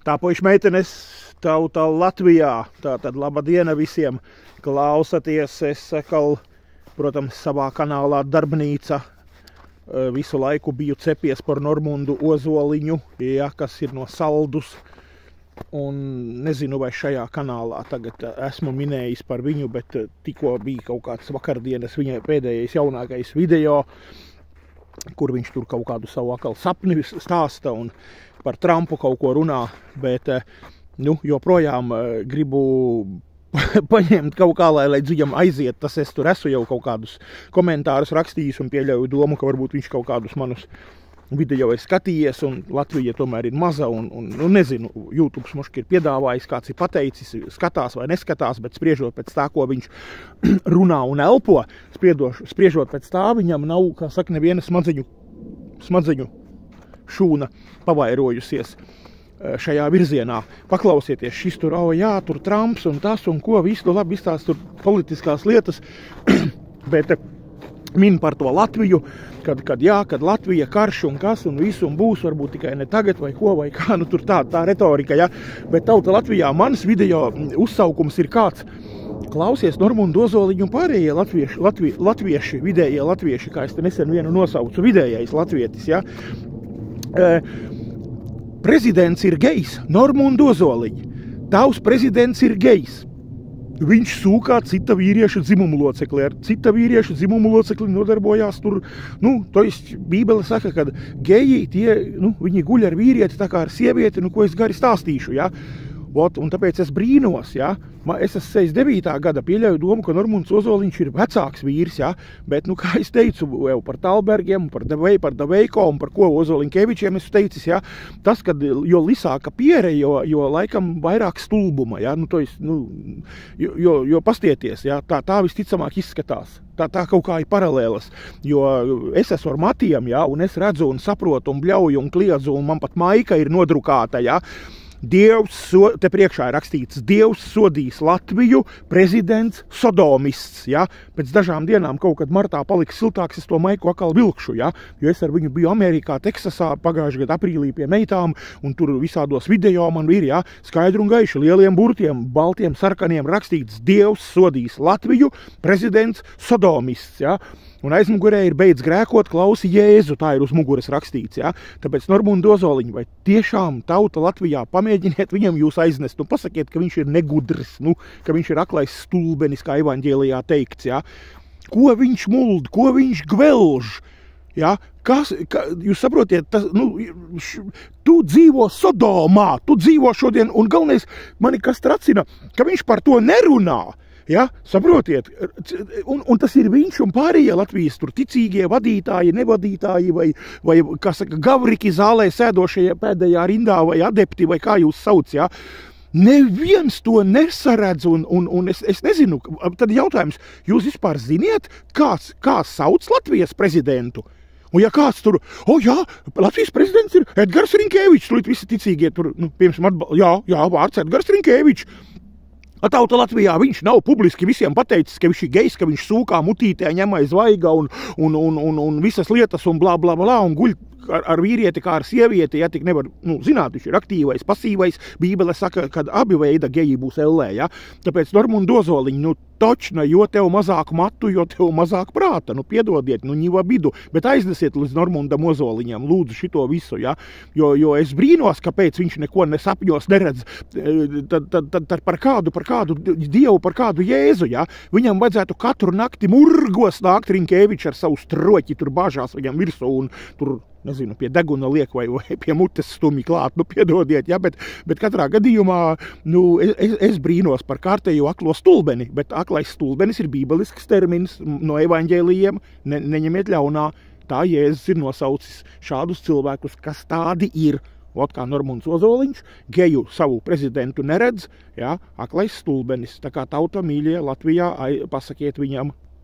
Tā puiši meitenes tautā Latvijā. Tātad laba diena visiem klausaties. Es atkal, protams, savā kanālā Darbnīca visu laiku biju cepies par Normundu Ozoliņu, ja, kas ir no Saldus. Un nezinu, vai šajā kanālā tagad esmu minējis par viņu, bet tikko bija kaut kāds vakardienas viņai pēdējais jaunākais video, kur viņš tur kaut kādu savu atkal sapni stāsta un par Trumpu kaut ko runā, bet joprojām gribu paņemt kaut kā, lai dziļam aiziet, tas es tur esmu jau kaut kādus komentārus rakstījis un pieļauju domu, ka varbūt viņš kaut kādus manus video ir skatījies, un Latvija tomēr ir maza, un nezinu, YouTube moški ir piedāvājis, kāds ir pateicis, skatās vai neskatās, bet spriežot pēc tā, ko viņš runā un elpo, spriežot pēc tā, viņam nav, kā saka, neviena smadzeņu šūna pavairojusies šajā virzienā. Paklausieties, šis tur, jā, tur Trumps un tas un ko, visu labi, viss tās tur politiskās lietas, bet min par to Latviju, kad Latvija karš un kas un visu un būs, varbūt tikai ne tagad vai ko vai kā, tur tā retorika, ja, bet tauta Latvijā mans video uzsaukums ir kāds. Klausies Normundu Ozoliņu un pārējie latvieši, vidējie latvieši, kā es te nesen vienu nosaucu, vidējais latvietis, ja. Prezidents ir gejs, Normundu Ozoliņi. Tavs prezidents ir gejs. Viņš sūkā cita vīrieša dzimumu locekli, ar cita vīrieša dzimumu locekli nodarbojās tur, to Bībele saka, ka geji tie, viņi guļ ar vīrieti tā kā ar sievieti, ko es gari stāstīšu, ja. Un tāpēc es brīnos, ja. Es esmu 69. gada, pieļauju domu, ka Normunds Ozoliņš ir vecāks vīrs, ja. Bet, kā es teicu, jau par Talbergiem, par Daveiko un par ko Ozoliņkevičiem esmu teicis, ja. Tas, kad jo lisāka piere, jo laikam vairāk stulbuma, ja. Jo pastieties, ja. Tā visticamāk izskatās. Tā kaut kā ir paralēlas, jo es esmu ar matiem, ja, un es redzu un saprotu un bļauju un kliedzu, un man pat maika ir nodrukāta, ja. Te priekšā ir rakstīts, Dievs sodīs Latviju, prezidents sodomists, ja. Pēc dažām dienām kaut kad martā paliks siltāks, es to maiku atkal vilkšu, ja. Jo es ar viņu biju Amerikā, Teksasā, pagājušajā gada aprīlī pie meitām, un tur visādos video man ir, ja, skaidru un gaišu, lieliem burtiem, baltiem, sarkaniem rakstīts, Dievs sodīs Latviju, prezidents sodomists, ja. Un aizmugurē ir beidz grēkot, klausi Jēzu, tā ir uz muguras rakstīts, ja. Tāpēc Normundu Ozoliņu, vai tiešām tauta Latvijā pamēģiniet viņam jūs aiznest, pasakiet, ka viņš ir negudrs, ka viņš ir aklais stulbenis, kā evaņģēlijā teikts, ja. Ko viņš muld, ko viņš gvelž, ja. Jūs saprotiet, tu dzīvo Sodomā, tu dzīvo šodien, un galvenais mani kas tracina, ka viņš par to nerunā. Ja, saprotiet, un tas ir viņš un pārējie Latvijas tur ticīgie vadītāji, nevadītāji vai kā saka, gavriki zālē sēdošie pēdējā rindā vai adepti vai kā jūs sauc, ja. Neviens to nesaredz un es nezinu, tad jautājums, jūs vispār ziniet, kā sauc Latvijas prezidentu? Un ja kāds tur, jā, Latvijas prezidents ir Edgars Rinkēvičs, tur visi ticīgie tur, piemēram, jā, vārds Edgars Rinkēvičs. Tauta Latvijā viņš nav publiski visiem pateicis, ka viņš ir gejs, ka viņš sūkā mutītē ņem aiz vaiga un visas lietas un blā, blā, blā, un guļ ar vīrieti kā ar sievieti, ja tik nevar, zināt, viņš ir aktīvais, pasīvais, Bībele saka, kad abi veida geji būs ellē, ja. Tāpēc Normundu Ozoliņu, točna, jo tev mazāk matu, jo tev mazāk prāta, piedodiet, ņiva bidu, bet aiznesiet līdz Normundam Ozoliņam, lūdzu šito visu, ja, jo es brīnos, kāpēc viņš neko nesapņos neredz, tad par kādu Dievu, par kādu Jēzu, ja, viņam vajadzētu katru nakti murgos nākt Rinkēvičs ar savu stroķi, tur bāžās viņam virsū un tur, nezinu, pie deguna liek vai pie mutes stumi klāt, piedodiet, ja, bet katrā gadījumā, es brīnos par kārtējo aklo stulbeni, bet aklais stulbenis ir bībelisks termins no evaņģēlijiem, neņemiet ļaunā, tā Jēzus ir nosaucis šādus cilvēkus, kas tādi ir. Kā Normunds Ozoliņš, geju savu prezidentu neredz, ja, aklais stulbenis, tā kā tauta mīļie Latvijā, pasakiet viņam.